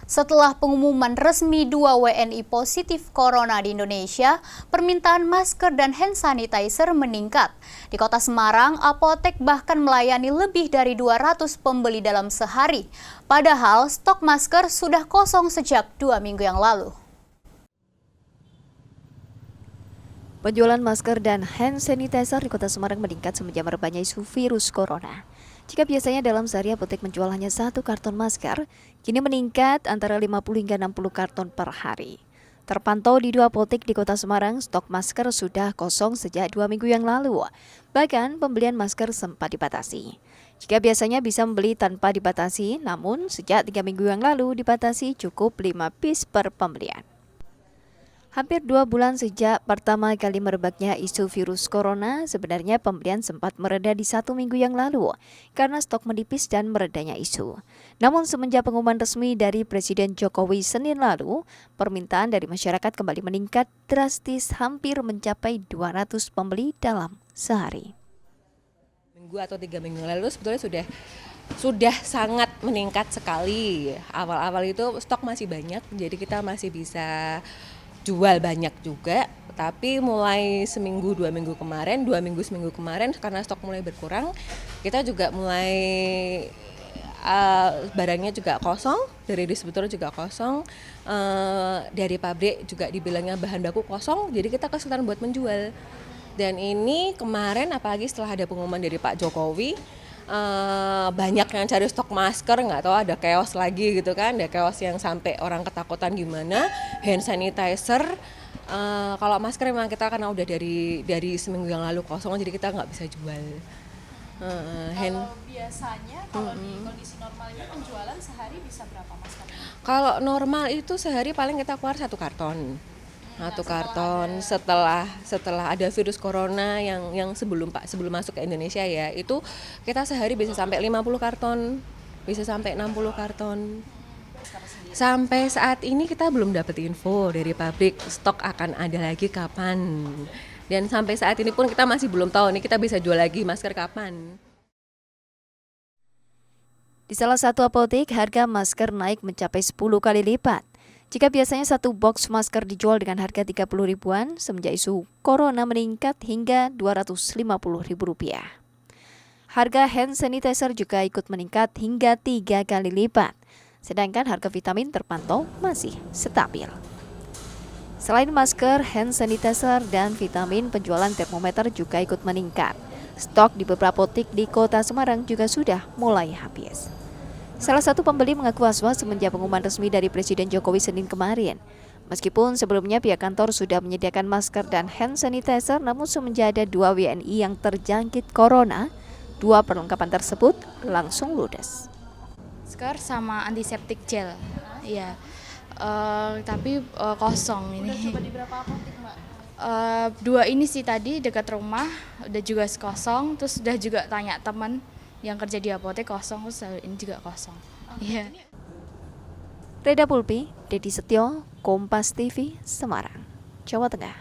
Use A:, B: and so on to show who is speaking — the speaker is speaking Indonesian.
A: Setelah pengumuman resmi 2 WNI positif corona di Indonesia, permintaan masker dan hand sanitizer meningkat. Di Kota Semarang, apotek bahkan melayani lebih dari 200 pembeli dalam sehari. Padahal stok masker sudah kosong sejak 2 minggu yang lalu.
B: Penjualan masker dan hand sanitizer di Kota Semarang meningkat semenjak merebaknya isu virus corona. Jika biasanya dalam sehari apotek menjual hanya 1 karton masker, kini meningkat antara 50 hingga 60 karton per hari. Terpantau di 2 apotek di Kota Semarang, stok masker sudah kosong sejak 2 minggu yang lalu. Bahkan pembelian masker sempat dibatasi. Jika biasanya bisa membeli tanpa dibatasi, namun sejak 3 minggu yang lalu dibatasi cukup 5 piece per pembelian. Hampir 2 bulan sejak pertama kali merebaknya isu virus corona, sebenarnya pembelian sempat mereda di 1 minggu yang lalu karena stok menipis dan meredanya isu. Namun semenjak pengumuman resmi dari Presiden Jokowi Senin lalu, permintaan dari masyarakat kembali meningkat drastis hampir mencapai 200 pembeli dalam sehari.
C: Minggu atau 3 minggu lalu sebetulnya sudah sangat meningkat sekali. Awal-awal itu stok masih banyak, jadi kita masih bisa jual banyak juga, tapi mulai seminggu 2 minggu kemarin, 2 minggu seminggu kemarin karena stok mulai berkurang, kita juga mulai barangnya juga kosong, dari distributor juga kosong, dari pabrik juga dibilangnya bahan baku kosong, jadi kita kesulitan buat menjual. Dan ini kemarin apalagi setelah ada pengumuman dari Pak Jokowi, banyak yang cari stok masker, nggak tahu ada chaos lagi gitu kan, ada chaos yang sampai orang ketakutan gimana. Hand sanitizer, kalau masker memang kita karena udah dari seminggu yang lalu kosong, jadi kita nggak bisa jual.
D: Kalau biasanya kalau di kondisi normal ini penjualan sehari bisa berapa masker?
C: Kalau normal itu sehari paling kita keluar 1 karton. Setelah ada virus corona yang sebelum masuk ke Indonesia ya, itu kita sehari bisa sampai 50 karton, bisa sampai 60 karton. Sampai saat ini kita belum dapat info dari pabrik stok akan ada lagi kapan. Dan sampai saat ini pun kita masih belum tahu nih kita bisa jual lagi masker kapan.
B: Di salah satu apotek, harga masker naik mencapai 10 kali lipat. Jika biasanya 1 box masker dijual dengan harga 30 ribuan, semenjak isu corona meningkat hingga Rp250.000. Harga hand sanitizer juga ikut meningkat hingga 3 kali lipat, sedangkan harga vitamin terpantau masih stabil. Selain masker, hand sanitizer, dan vitamin, penjualan termometer juga ikut meningkat. Stok di beberapa apotek di Kota Semarang juga sudah mulai habis. Salah satu pembeli mengaku was-was semenjak pengumuman resmi dari Presiden Jokowi Senin kemarin. Meskipun sebelumnya pihak kantor sudah menyediakan masker dan hand sanitizer, namun semenjak ada 2 WNI yang terjangkit corona, 2 perlengkapan tersebut langsung ludes.
D: Masker sama antiseptik gel, iya. Tapi kosong ini. Udah coba di berapa apotek, Mbak? 2 ini sih tadi dekat rumah, udah juga kosong, terus udah juga tanya teman yang kerja di apotek kosong, terus ini juga kosong. Iya.
B: Reda Pulpi, Dedi Setio, Kompas TV, Semarang, Jawa Tengah.